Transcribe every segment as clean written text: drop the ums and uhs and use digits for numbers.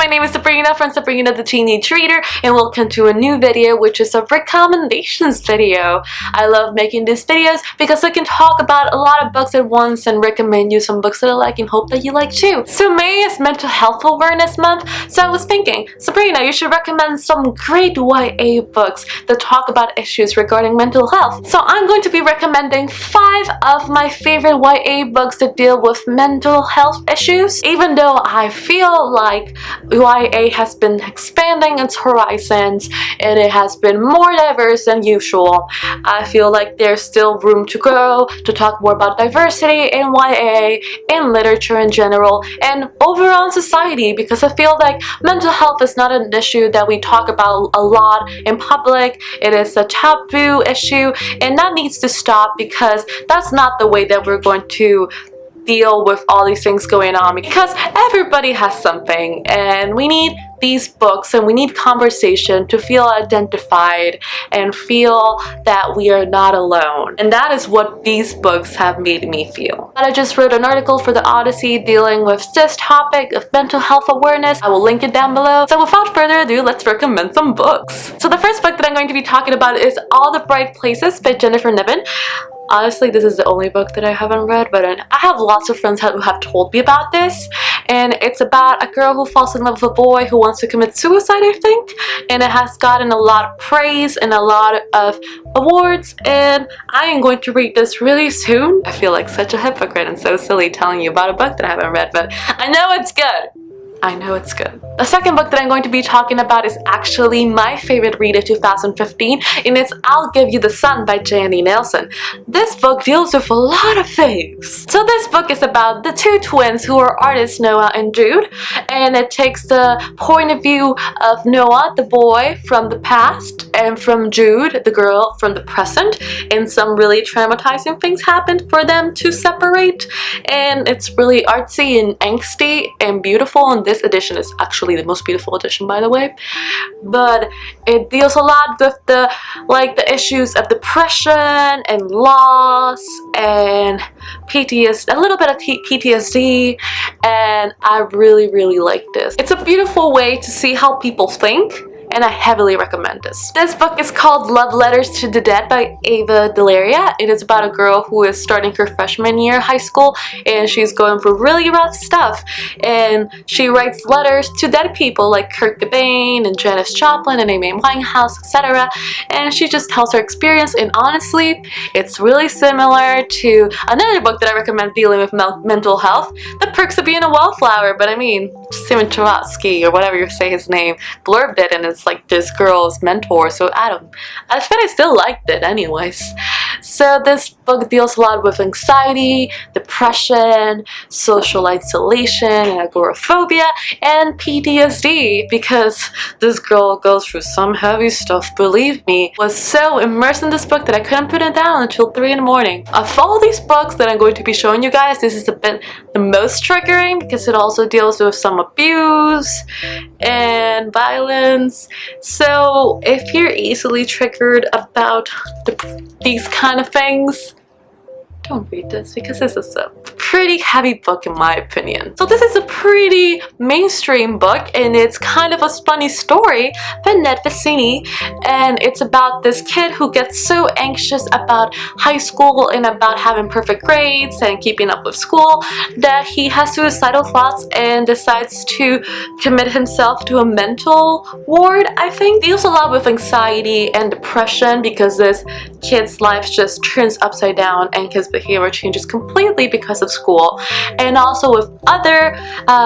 my name is Sabrina from Sabrina the Teenage Reader, and welcome to a new video, which is a recommendations video. I love making these videos because I can talk about a lot of books at once and recommend you some books that I like and hope that you like too. So May is Mental Health Awareness Month, so I was thinking, Sabrina, you should recommend some great YA books that talk about issues regarding mental health. So I'm going to be recommending 5 of my favorite YA books that deal with mental health issues. Even though I feel like YA has been expanding its horizons and it has been more diverse than usual, I feel like there's still room to grow, to talk more about diversity in YA, in literature in general, and overall in society, because I feel like mental health is not an issue that we talk about a lot in public. It is a taboo issue, and that needs to stop because that's not the way that we're going to deal with all these things going on, because everybody has something and we need these books and we need conversation to feel identified and feel that we are not alone. And that is what these books have made me feel. I just wrote an article for the Odyssey dealing with this topic of mental health awareness. I will link it down below. So without further ado, let's recommend some books. So the first book that I'm going to be talking about is All the Bright Places by Jennifer Niven. Honestly, this is the only book that I haven't read, but I have lots of friends who have told me about this, and it's about a girl who falls in love with a boy who wants to commit suicide, I think, and it has gotten a lot of praise and a lot of awards, and I am going to read this really soon. I feel like such a hypocrite and so silly telling you about a book that I haven't read, but I know it's good. I know it's good. The second book that I'm going to be talking about is actually my favorite read of 2015, and it's I'll Give You the Sun by Jandy Nelson. This book deals with a lot of things. So this book is about the two twins who are artists, Noah and Jude, and it takes the point of view of Noah, the boy, from the past, and from Jude, the girl, from the present, and some really traumatizing things happened for them to separate, and it's really artsy and angsty and beautiful, and this edition is actually the most beautiful edition, by the way, but it deals a lot with the issues of depression and loss and PTSD, a little bit of PTSD, and I really like this. It's a beautiful way to see how people think, and I heavily recommend this. This book is called Love Letters to the Dead by Ava Delaria. It is about a girl who is starting her freshman year of high school, and she's going through really rough stuff, and she writes letters to dead people like Kurt Cobain and Janis Joplin and Amy Winehouse, etc., and she just tells her experience, and honestly, it's really similar to another book that I recommend dealing with mental health, The Perks of Being a Wallflower, but I mean, Simon Trotsky, or whatever you say his name, blurbed it, and it's like this girl's mentor, so I still liked it anyways. So this book deals a lot with anxiety, depression, social isolation, and agoraphobia, and PTSD, because this girl goes through some heavy stuff, believe me. Was so immersed in this book that I couldn't put it down until 3 in the morning. Of all these books that I'm going to be showing you guys, this is a bit the most triggering because it also deals with some abuse and violence. So if you're easily triggered about these kind of things, don't read this, because this is a pretty heavy book in my opinion. So this is a pretty mainstream book, and it's kind of a funny story by Ned Vicini, and it's about this kid who gets so anxious about high school and about having perfect grades and keeping up with school that he has suicidal thoughts and decides to commit himself to a mental ward, I think. Deals a lot with anxiety and depression because this kid's life just turns upside down and his behavior changes completely because of school, and also with other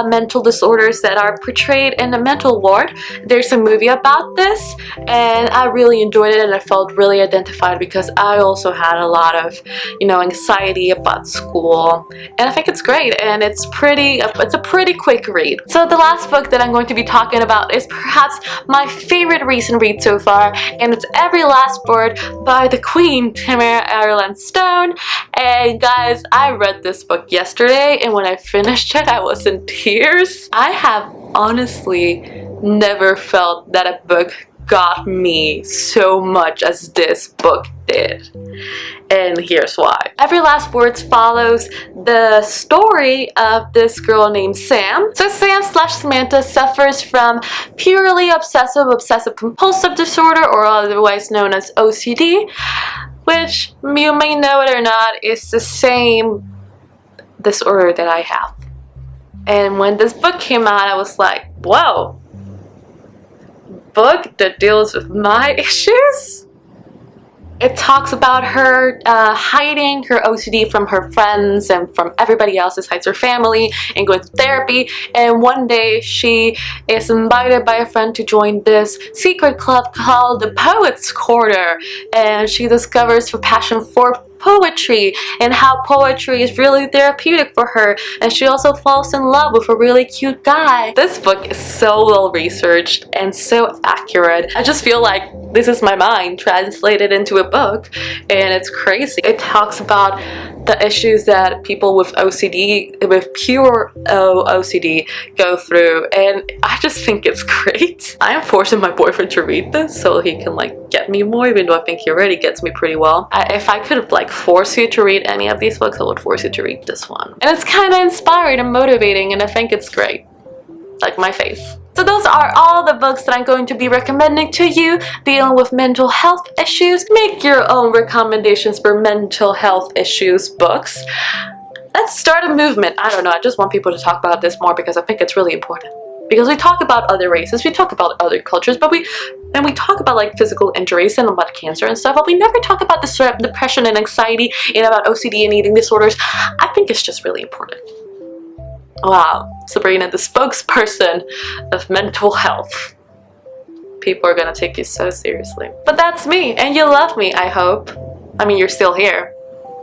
mental disorders that are portrayed in the mental ward. There's a movie about this, and I really enjoyed it, and I felt really identified because I also had a lot of, anxiety about school, and I think it's great, and it's a pretty quick read. So the last book that I'm going to be talking about is perhaps my favorite recent read so far, and it's Every Last Word by the Queen, Tamara Ireland Stone. And guys, I read this book yesterday, and when I finished it, I was in tears. I have honestly never felt that a book got me so much as this book did. did. And here's why. Every Last Words follows the story of this girl named Sam. So Sam / Samantha suffers from purely obsessive compulsive disorder, or otherwise known as OCD, which you may know it or not is the same disorder that I have. And when this book came out, I was like, whoa, book that deals with my issues? It talks about her hiding her OCD from her friends and from everybody else besides her family, and going to therapy. And one day she is invited by a friend to join this secret club called the Poets Corner, and she discovers her passion for poetry and how poetry is really therapeutic for her, and she also falls in love with a really cute guy. This book is so well researched and so accurate. I just feel like this is my mind translated into a book, and it's crazy. It talks about the issues that people with OCD, with pure OCD, go through, and I just think it's great. I am forcing my boyfriend to read this so he can like get me more, even though I think he already gets me pretty well. If I could like force you to read any of these books, I would force you to read this one. And it's kind of inspiring and motivating, and I think it's great. Like my face. So those are all the books that I'm going to be recommending to you dealing with mental health issues. Make your own recommendations for mental health issues books. Let's start a movement. I don't know, I just want people to talk about this more because I think it's really important. Because we talk about other races, we talk about other cultures, but we talk about like physical injuries and about cancer and stuff, but we never talk about the sort of depression and anxiety and about OCD and eating disorders. I think it's just really important. Wow, Sabrina, the spokesperson of mental health. People are gonna take you so seriously. But that's me, and you love me, I hope. I mean, you're still here,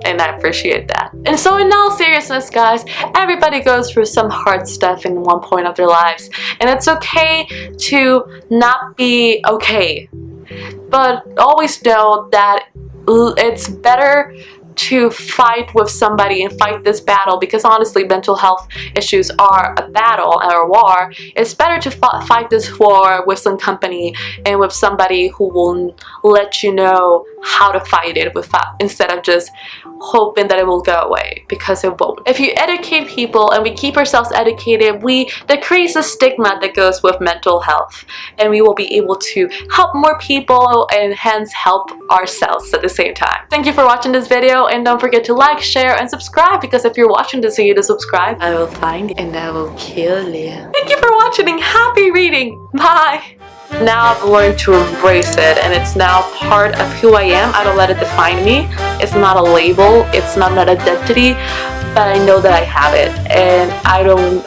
and I appreciate that. And so in all seriousness, guys, everybody goes through some hard stuff in one point of their lives, and it's okay to not be okay. But always know that it's better to fight with somebody and fight this battle, because honestly mental health issues are a battle or a war. It's better to fight this war with some company and with somebody who will let you know how to fight it instead of just hoping that it will go away, because it won't. If you educate people and we keep ourselves educated, we decrease the stigma that goes with mental health, and we will be able to help more people and hence help ourselves at the same time. Thank you for watching this video, and don't forget to like, share, and subscribe, because if you're watching this and you don't subscribe, I will find you and I will kill you. Thank you for watching and happy reading. Bye! Now I've learned to embrace it, and it's now part of who I am. I don't let it define me. It's not a label, it's not an identity, but I know that I have it, and I don't